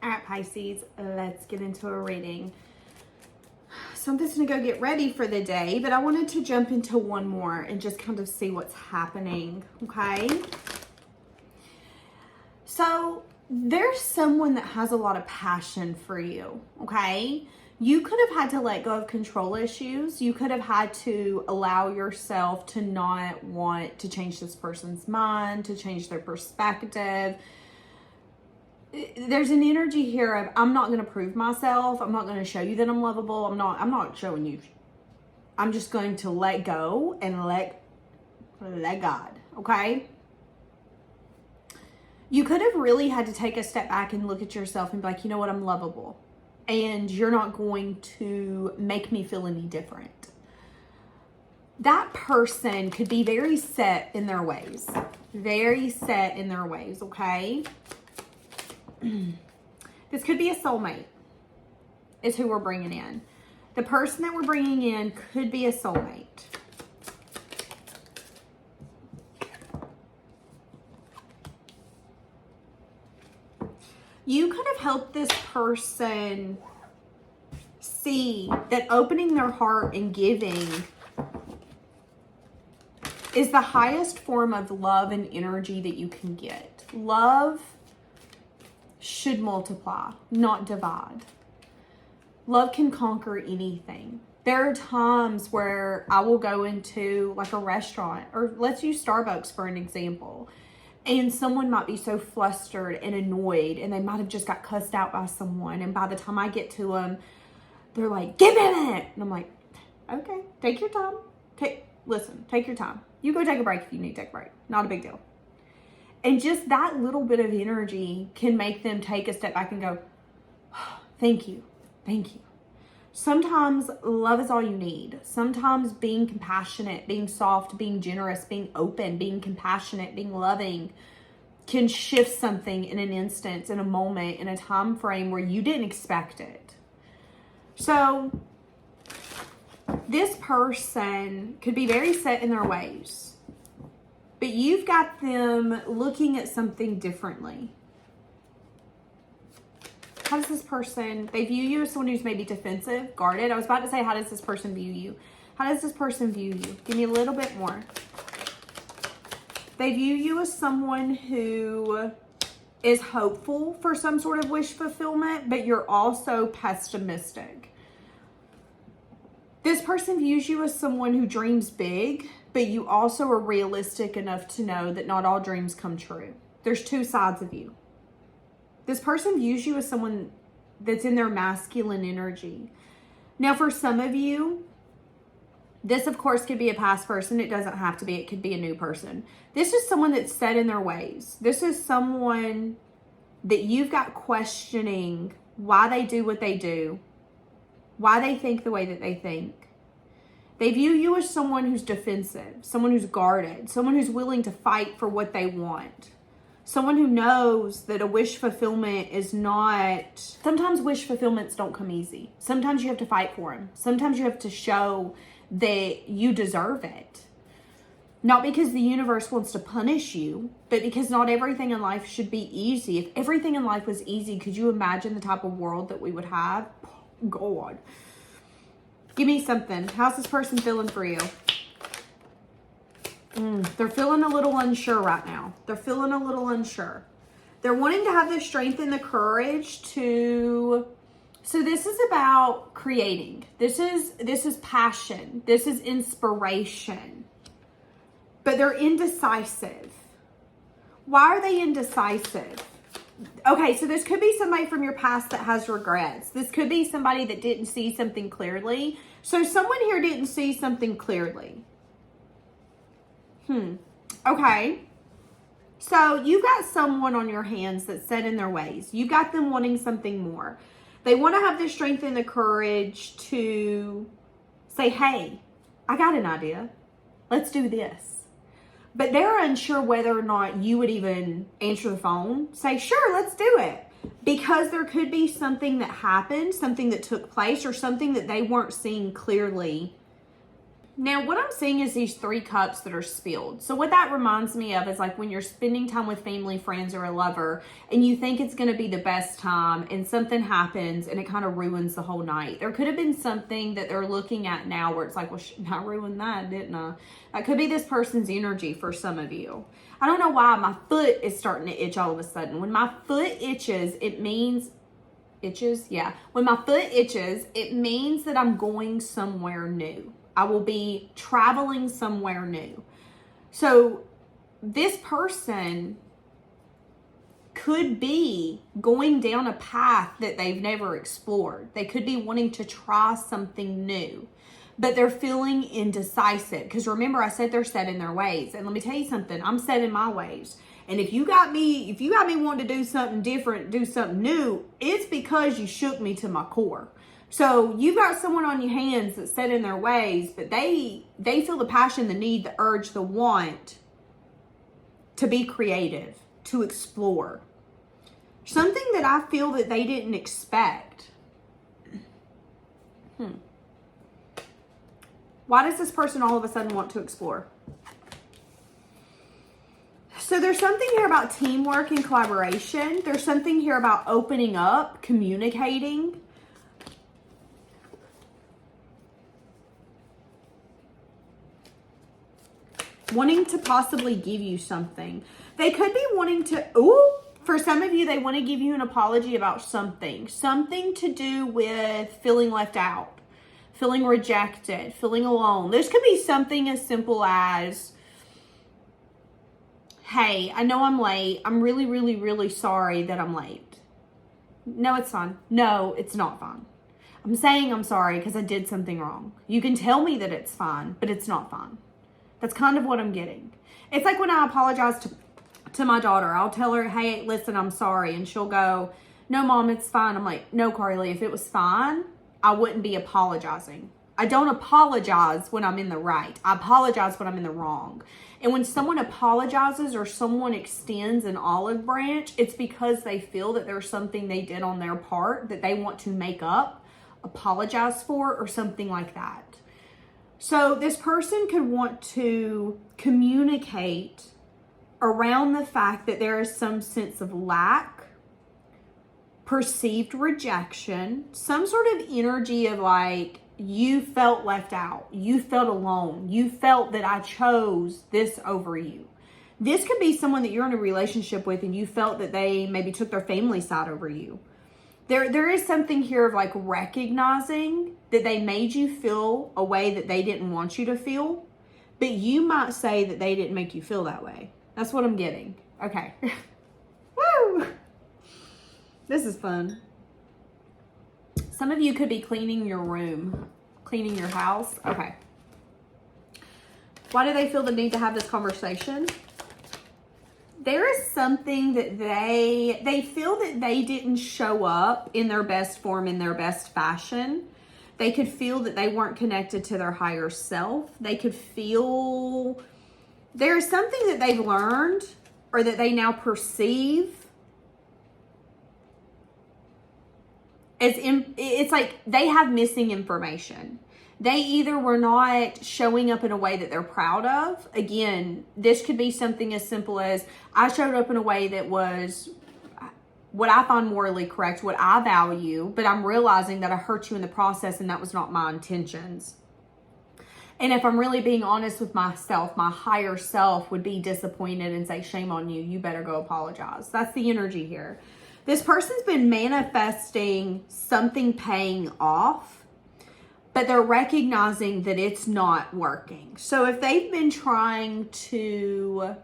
All right, Pisces, let's get into a reading. So I'm just going to go get ready for the day, but I wanted to jump into one more and just kind of see what's happening, okay? So there's someone that has a lot of passion for you, okay? You could have had to let go of control issues. You could have had to allow yourself to not want to change this person's mind, to change their perspective. There's an energy here of, I'm not going to prove myself. I'm not going to show you that I'm lovable. I'm not showing you. I'm just going to let go and let God, okay? You could have really had to take a step back and look at yourself and be like, you know what, I'm lovable. And you're not going to make me feel any different. That person could be very set in their ways. Very set in their ways, okay? This could be a soulmate, is who we're bringing in. The person that we're bringing in could be a soulmate. You could have helped this person see that opening their heart and giving is the highest form of love and energy that you can get. Love should multiply, not divide. Love can conquer anything. There are times where I will go into like a restaurant, or let's use Starbucks for an example, and someone might be so flustered and annoyed, and they might have just got cussed out by someone, and by the time I get to them, they're like, give me a minute. And I'm like, okay, take your time. Listen, take your time. You go take a break if you need to take a break. Not a big deal. And just that little bit of energy can make them take a step back and go, oh, thank you. Thank you. Sometimes love is all you need. Sometimes being compassionate, being soft, being generous, being open, being compassionate, being loving can shift something in an instance, in a moment, in a time frame where you didn't expect it. So this person could be very set in their ways, but you've got them looking at something differently. How does this person, they view you as someone who's maybe defensive, guarded. I was about to say, how does this person view you? How does this person view you? Give me a little bit more. They view you as someone who is hopeful for some sort of wish fulfillment, but you're also pessimistic. This person views you as someone who dreams big, but you also are realistic enough to know that not all dreams come true. There's two sides of you. This person views you as someone that's in their masculine energy. Now, for some of you, this, of course, could be a past person. It doesn't have to be. It could be a new person. This is someone that's set in their ways. This is someone that you've got questioning why they do what they do, why they think the way that they think. They view you as someone who's defensive, someone who's guarded, someone who's willing to fight for what they want. Someone who knows that a wish fulfillment is not... Sometimes wish fulfillments don't come easy. Sometimes you have to fight for them. Sometimes you have to show that you deserve it. Not because the universe wants to punish you, but because not everything in life should be easy. If everything in life was easy, could you imagine the type of world that we would have? God. Give me something. How's this person feeling for you? They're feeling a little unsure right now. They're feeling a little unsure. They're wanting to have the strength and the courage to... So this is about creating. This is passion. This is inspiration. But they're indecisive. Why are they indecisive? Okay, so this could be somebody from your past that has regrets. This could be somebody that didn't see something clearly. So someone here didn't see something clearly. Okay. So you've got someone on your hands that's set in their ways. You got them wanting something more. They want to have the strength and the courage to say, hey, I got an idea. Let's do this. But they're unsure whether or not you would even answer the phone. Say, sure, let's do it. Because there could be something that happened, something that took place, or something that they weren't seeing clearly Now, what I'm seeing is these 3 cups that are spilled. So what that reminds me of is like when you're spending time with family, friends, or a lover, and you think it's going to be the best time, and something happens, and it kind of ruins the whole night. There could have been something that they're looking at now where it's like, well, I ruined that, didn't I? That could be this person's energy for some of you. I don't know why my foot is starting to itch all of a sudden. When my foot itches, it means... Itches? Yeah. When my foot itches, it means that I'm going somewhere new. I will be traveling somewhere new. So this person could be going down a path that they've never explored. They could be wanting to try something new, but they're feeling indecisive. Because remember, I said they're set in their ways. And let me tell you something, I'm set in my ways. And if you got me wanting to do something different, do something new, it's because you shook me to my core. So you've got someone on your hands that's set in their ways, but they feel the passion, the need, the urge, the want to be creative, to explore. Something that I feel that they didn't expect. Why does this person all of a sudden want to explore? So there's something here about teamwork and collaboration. There's something here about opening up, communicating. Wanting to possibly give you something. They could be wanting to, for some of you, they want to give you an apology about something. Something to do with feeling left out, feeling rejected, feeling alone. This could be something as simple as, hey, I know I'm late. I'm really, really, really sorry that I'm late. No, it's fine. No, it's not fine. I'm saying I'm sorry because I did something wrong. You can tell me that it's fine, but it's not fine. That's kind of what I'm getting. It's like when I apologize to my daughter. I'll tell her, hey, listen, I'm sorry. And she'll go, no, Mom, it's fine. I'm like, no, Carly, if it was fine, I wouldn't be apologizing. I don't apologize when I'm in the right. I apologize when I'm in the wrong. And when someone apologizes or someone extends an olive branch, it's because they feel that there's something they did on their part that they want to make up, apologize for, or something like that. So this person could want to communicate around the fact that there is some sense of lack, perceived rejection, some sort of energy of like, you felt left out, you felt alone, you felt that I chose this over you. This could be someone that you're in a relationship with and you felt that they maybe took their family side over you. There is something here of like recognizing that they made you feel a way that they didn't want you to feel, but you might say that they didn't make you feel that way. That's what I'm getting. Okay. Woo! This is fun. Some of you could be cleaning your room, cleaning your house. Okay. Why do they feel the need to have this conversation? There is something that they feel that they didn't show up in their best form, in their best fashion. They could feel that they weren't connected to their higher self. They could feel there's something that they've learned or that they now perceive as it's like they have missing information. They either were not showing up in a way that they're proud of. Again, this could be something as simple as I showed up in a way that was what I find morally correct, what I value, but I'm realizing that I hurt you in the process and that was not my intentions. And if I'm really being honest with myself, my higher self would be disappointed and say, shame on you, you better go apologize. That's the energy here. This person's been manifesting something paying off, but they're recognizing that it's not working. So if they've been trying to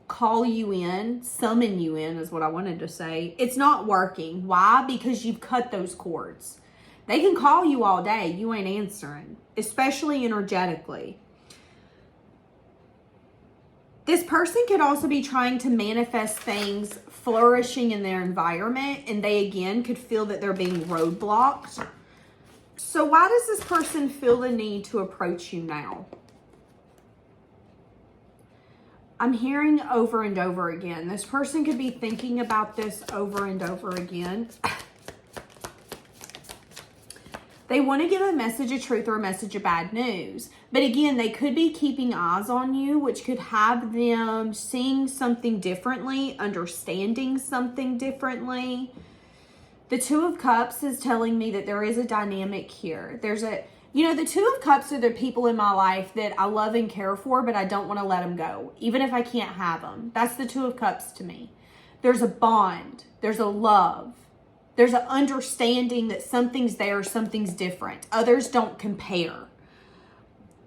call you in, summon you in is what I wanted to say, it's not working. Why? Because you've cut those cords. They can call you all day. You ain't answering, especially energetically. This person could also be trying to manifest things flourishing in their environment, and they again could feel that they're being roadblocked. So why does this person feel the need to approach you now? I'm hearing over and over again. This person could be thinking about this over and over again. They want to give a message of truth or a message of bad news. But again, they could be keeping eyes on you, which could have them seeing something differently, understanding something differently. The Two of Cups is telling me that there is a dynamic here. The Two of Cups are the people in my life that I love and care for, but I don't want to let them go, even if I can't have them. That's the Two of Cups to me. There's a bond. There's a love. There's an understanding that something's there, something's different. Others don't compare.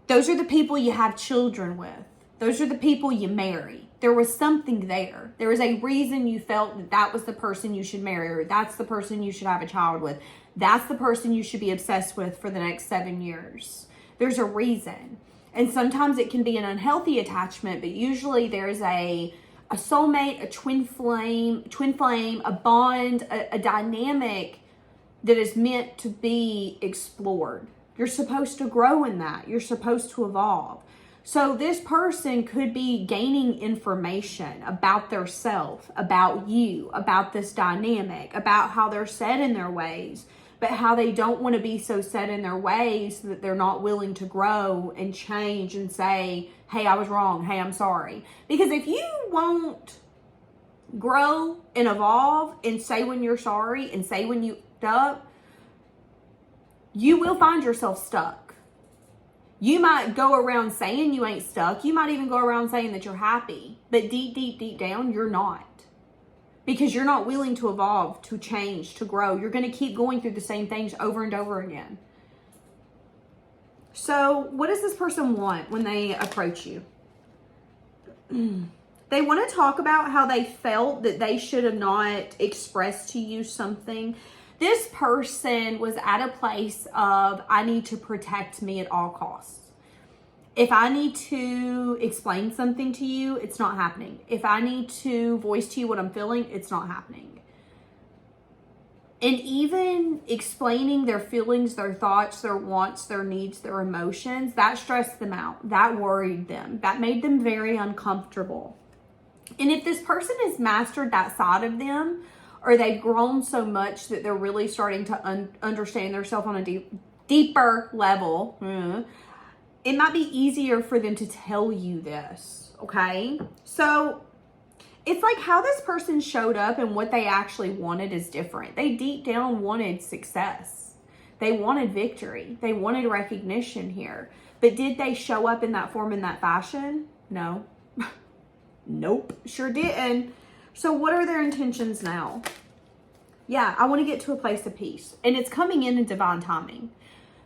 Those are the people you have children with. Those are the people you marry. There was something there. There was a reason you felt that that was the person you should marry, or that's the person you should have a child with. That's the person you should be obsessed with for the next 7 years. There's a reason. And sometimes it can be an unhealthy attachment, but usually there's a soulmate, a twin flame, a bond, a dynamic that is meant to be explored. You're supposed to grow in that. You're supposed to evolve. So this person could be gaining information about their self, about you, about this dynamic, about how they're set in their ways, but how they don't want to be so set in their ways that they're not willing to grow and change and say, hey, I was wrong. Hey, I'm sorry. Because if you won't grow and evolve and say when you're sorry and say when you up, you will find yourself stuck. You might go around saying you ain't stuck. You might even go around saying that you're happy. But deep, deep, deep down, you're not. Because you're not willing to evolve, to change, to grow. You're going to keep going through the same things over and over again. So what does this person want when they approach you? They want to talk about how they felt that they should have not expressed to you something. This person was at a place of, I need to protect me at all costs. If I need to explain something to you, it's not happening. If I need to voice to you what I'm feeling, it's not happening. And even explaining their feelings, their thoughts, their wants, their needs, their emotions, that stressed them out. That worried them. That made them very uncomfortable. And if this person has mastered that side of them, or they've grown so much that they're really starting to understand themselves on a deeper level, it might be easier for them to tell you this, okay? So it's like how this person showed up and what they actually wanted is different. They deep down wanted success. They wanted victory. They wanted recognition here. But did they show up in that form, in that fashion? No. Nope, sure didn't. So what are their intentions now? Yeah, I want to get to a place of peace. And it's coming in divine timing.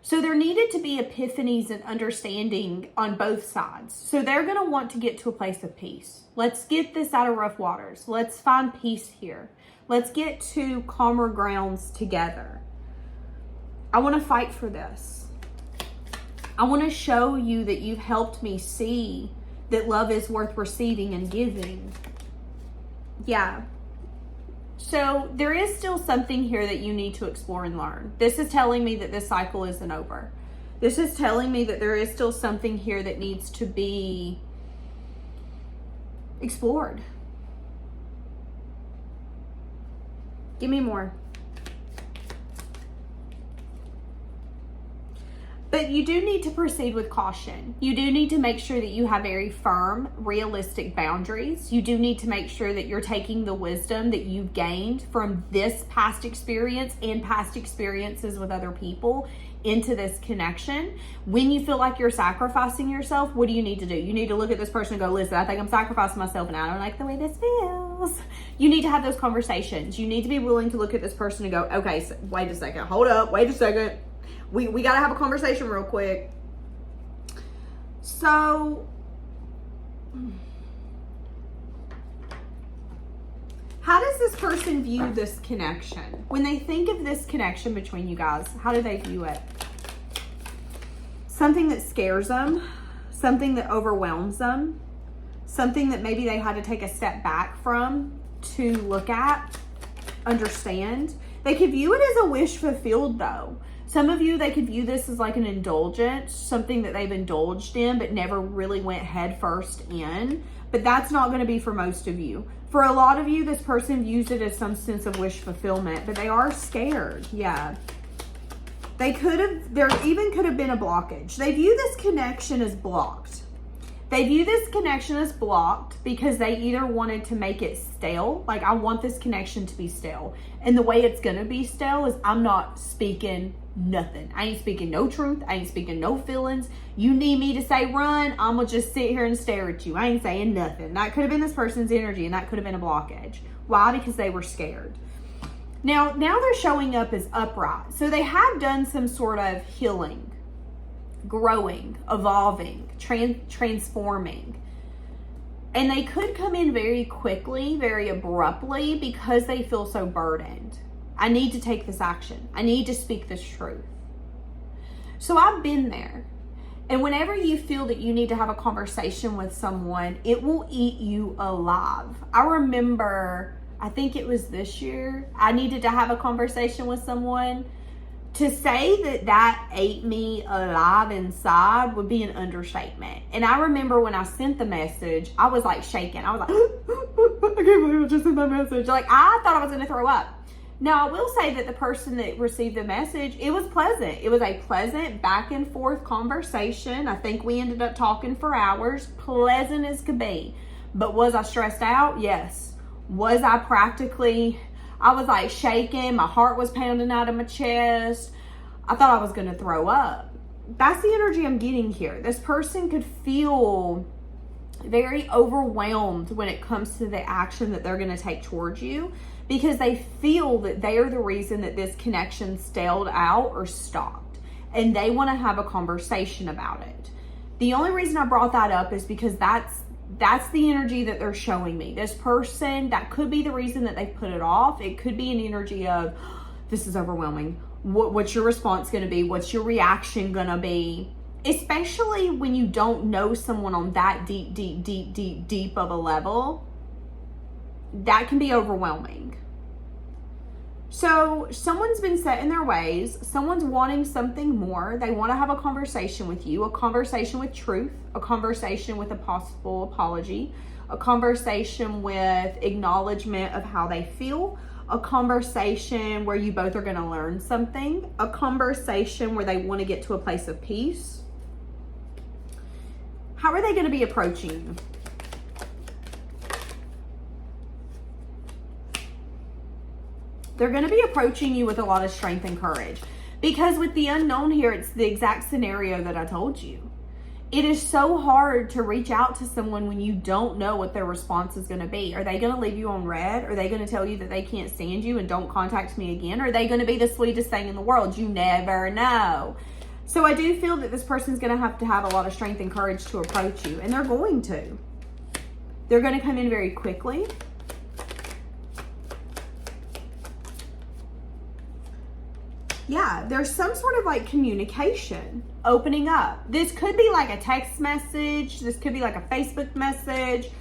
So there needed to be epiphanies and understanding on both sides. So they're going to want to get to a place of peace. Let's get this out of rough waters. Let's find peace here. Let's get to calmer grounds together. I want to fight for this. I want to show you that you've helped me see that love is worth receiving and giving. Yeah. So there is still something here that you need to explore and learn. This is telling me that this cycle isn't over. This is telling me that there is still something here that needs to be explored. Give me more. But you do need to proceed with caution. You do need to make sure that you have very firm, realistic boundaries. You do need to make sure that you're taking the wisdom that you've gained from this past experience and past experiences with other people into this connection. When you feel like you're sacrificing yourself, what do you need to do? You need to look at this person and go, listen, I think I'm sacrificing myself and I don't like the way this feels. You need to have those conversations. You need to be willing to look at this person and go, okay, so wait a second, hold up, wait a second. We got to have a conversation real quick. So, how does this person view this connection? When they think of this connection between you guys, how do they view it? Something that scares them, something that overwhelms them, something that maybe they had to take a step back from to look at, understand. They could view it as a wish fulfilled though. Some of you, they could view this as like an indulgence, something that they've indulged in but never really went head first in. But that's not going to be for most of you. For a lot of you, this person views it as some sense of wish fulfillment, but they are scared. Yeah. There even could have been a blockage. They view this connection as blocked. They view this connection as blocked because they either wanted to make it stale. Like, I want this connection to be stale. And the way it's going to be stale is I'm not speaking nothing. I ain't speaking no truth. I ain't speaking no feelings. You need me to say run, I'm going to just sit here and stare at you. I ain't saying nothing. That could have been this person's energy, and that could have been a blockage. Why? Because they were scared. Now they're showing up as upright. So they have done some sort of healing, growing, evolving, transforming. And they could come in very quickly, very abruptly, because they feel so burdened. I need to take this action. I need to speak this truth. So I've been there. And whenever you feel that you need to have a conversation with someone, it will eat you alive. I remember, I think it was this year, I needed to have a conversation with someone. To say that ate me alive inside would be an understatement. And I remember when I sent the message, I was like shaking. I was like, I can't believe I just sent that message. Like, I thought I was going to throw up. Now, I will say that the person that received the message, it was pleasant. It was a pleasant back and forth conversation. I think we ended up talking for hours, pleasant as could be. But was I stressed out? Yes. Was I I was like shaking. My heart was pounding out of my chest. I thought I was going to throw up. That's the energy I'm getting here. This person could feel very overwhelmed when it comes to the action that they're going to take towards you, because they feel that they are the reason that this connection staled out or stopped, and they want to have a conversation about it. The only reason I brought that up is because that's the energy that they're showing me. This person, that could be the reason that they put it off. It could be an energy of, this is overwhelming. What's your response going to be? What's your reaction going to be? Especially when you don't know someone on that deep of a level. That can be overwhelming. So someone's been set in their ways. Someone's wanting something more. They want to have a conversation with you, a conversation with truth, a conversation with a possible apology, a conversation with acknowledgement of how they feel, a conversation where you both are going to learn something, a conversation where they want to get to a place of peace. How are they going to be approaching you? They're going to be approaching you with a lot of strength and courage, because with the unknown here, it's the exact scenario that I told you. It is so hard to reach out to someone when you don't know what their response is going to be. Are they going to leave you on red? Are they going to tell you that they can't stand you and don't contact me again? Are they going to be the sweetest thing in the world? You never know. So I do feel that this person's going to have a lot of strength and courage to approach you, and they're going to. They're going to come in very quickly. Yeah, there's some sort of like communication opening up. This could be like a text message. This could be like a Facebook message,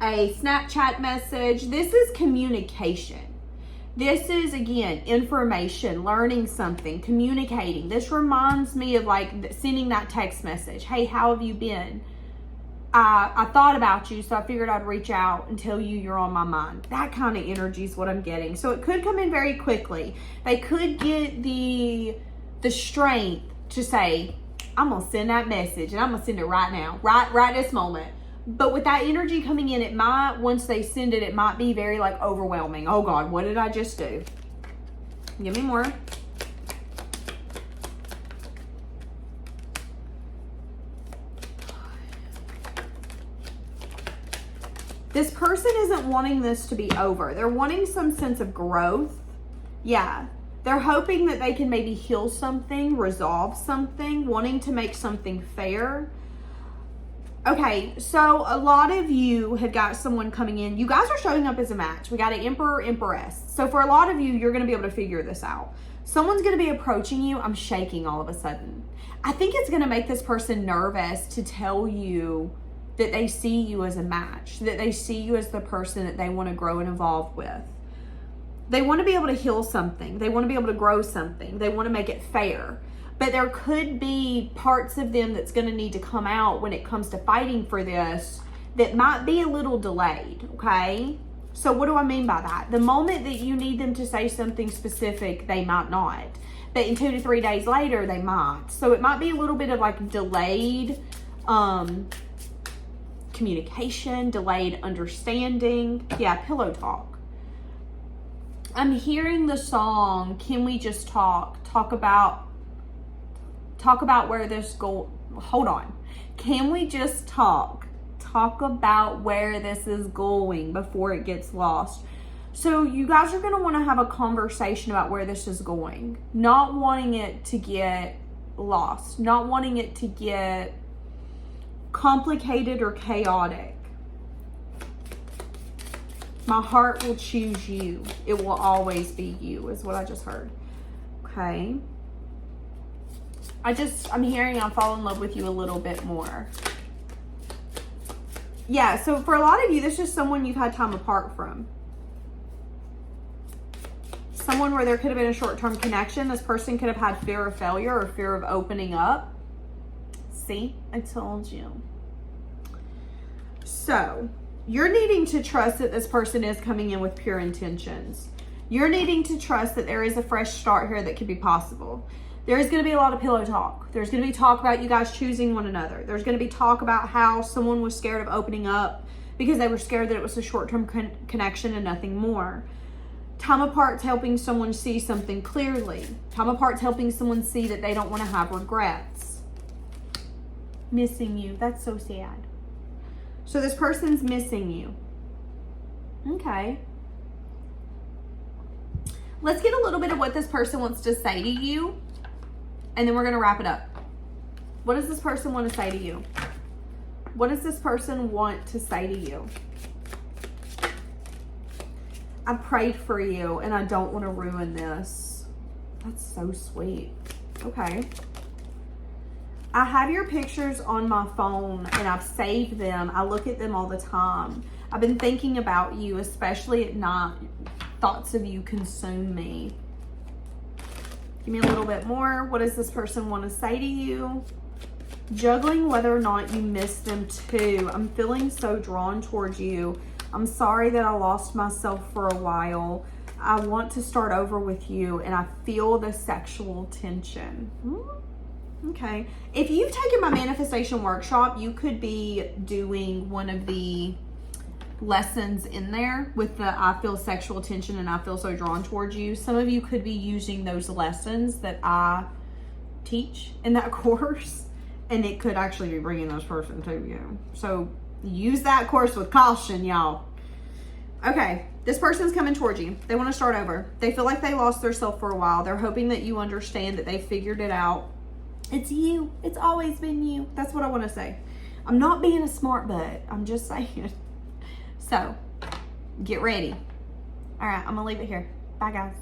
a Snapchat message. This is communication. This is, again, information, learning something, communicating. This reminds me of like sending that text message. Hey, how have you been? I thought about you, so I figured I'd reach out and tell you you're on my mind. That kind of energy is what I'm getting. So it could come in very quickly. They could get the strength to say, I'm going to send that message, and I'm going to send it right now, right this moment. But with that energy coming in, it might, once they send it, it might be very like overwhelming. Oh God, what did I just do? Give me more. This person isn't wanting this to be over. They're wanting some sense of growth. Yeah. They're hoping that they can maybe heal something, resolve something, wanting to make something fair. Okay, so a lot of you have got someone coming in. You guys are showing up as a match. We got an Emperor, Empress. So for a lot of you, you're going to be able to figure this out. Someone's going to be approaching you. I'm shaking all of a sudden. I think it's going to make this person nervous to tell you that they see you as a match, that they see you as the person that they want to grow and evolve with. They want to be able to heal something. They want to be able to grow something. They want to make it fair. But there could be parts of them that's going to need to come out when it comes to fighting for this that might be a little delayed, okay? So what do I mean by that? The moment that you need them to say something specific, they might not. But in 2 to 3 days later, they might. So it might be a little bit of like delayed communication, delayed understanding. Yeah, pillow talk. I'm hearing the song, Can We Just Talk? Talk about where this go. Hold on. Can we just talk? Talk about where this is going before it gets lost. So you guys are going to want to have a conversation about where this is going. Not wanting it to get lost. Not wanting it to get complicated or chaotic. My heart will choose you. It will always be you, is what I just heard. Okay. I'm hearing I'll fall in love with you a little bit more. Yeah, so for a lot of you, this is someone you've had time apart from. Someone where there could have been a short-term connection. This person could have had fear of failure or fear of opening up. See, I told you. So, you're needing to trust that this person is coming in with pure intentions. You're needing to trust that there is a fresh start here that could be possible. There is going to be a lot of pillow talk. There's going to be talk about you guys choosing one another. There's going to be talk about how someone was scared of opening up because they were scared that it was a short-term connection and nothing more. Time apart's helping someone see something clearly. Time apart's helping someone see that they don't want to have regrets. Missing you. That's so sad. So this person's missing you. Okay. Let's get a little bit of what this person wants to say to you. And then we're going to wrap it up. What does this person want to say to you? What does this person want to say to you? I prayed for you and I don't want to ruin this. That's so sweet. Okay. I have your pictures on my phone and I've saved them. I look at them all the time. I've been thinking about you, especially at night. Thoughts of you consume me. Give me a little bit more. What does this person want to say to you? Juggling whether or not you miss them too. I'm feeling so drawn towards you. I'm sorry that I lost myself for a while. I want to start over with you and I feel the sexual tension. Okay. If you've taken my manifestation workshop, you could be doing one of the lessons in there with the I feel sexual tension and I feel so drawn towards you. Some of you could be using those lessons that I teach in that course, and it could actually be bringing those person to you. So use that course with caution, y'all. Okay, this person's coming towards you. They want to start over. They feel like they lost their self for a while. They're hoping that you understand that they figured it out. It's you. It's always been you. That's what I want to say. I'm not being a smart butt. I'm just saying. So, get ready. All right, I'm going to leave it here. Bye, guys.